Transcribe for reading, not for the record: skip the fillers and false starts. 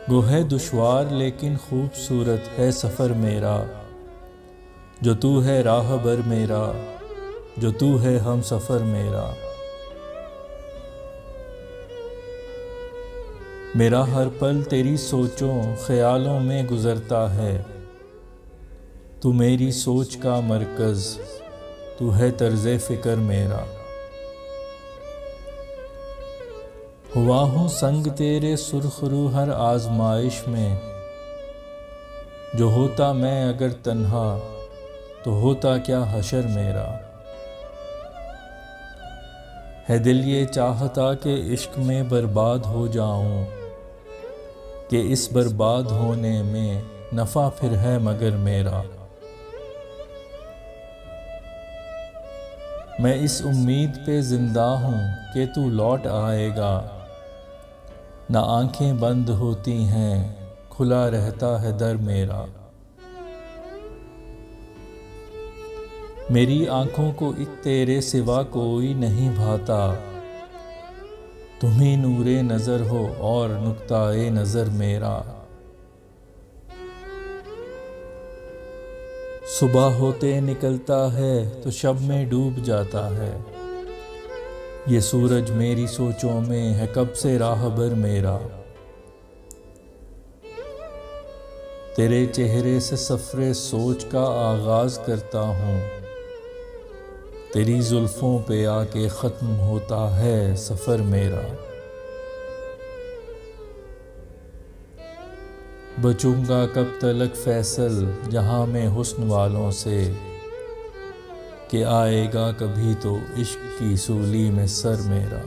गो है दुश्वार लेकिन खूबसूरत है सफ़र मेरा, जो तू है राहबर मेरा, जो तू है हम सफ़र मेरा। मेरा हर पल तेरी सोचों ख्यालों में गुज़रता है। तू मेरी सोच का मरकज़, तू है तर्ज़े फ़िक्र मेरा। हुआ हूँ संग तेरे सुरखरू हर आज़माइश में, जो होता मैं अगर तन्हा तो होता क्या हशर मेरा। है दिल ये चाहता कि इश्क में बर्बाद हो जाऊं, कि इस बर्बाद होने में नफ़ा फिर है मगर मेरा। मैं इस उम्मीद पे ज़िंदा हूँ कि तू लौट आएगा, ना आंखें बंद होती हैं खुला रहता है दर मेरा। मेरी आंखों को एक तेरे सिवा कोई नहीं भाता, तुम्ही नूरे नज़र हो और नुक्ताए नज़र मेरा। सुबह होते निकलता है तो शब में डूब जाता है, ये सूरज मेरी सोचों में है कब से राहबर मेरा। तेरे चेहरे से सफ़रे सोच का आगाज़ करता हूँ, तेरी जुल्फ़ों पे आके ख़त्म होता है सफ़र मेरा। बचूंगा कब तलक फैसल जहाँ में हुस्न वालों से, कि आएगा कभी तो इश्क की सूली में सर मेरा।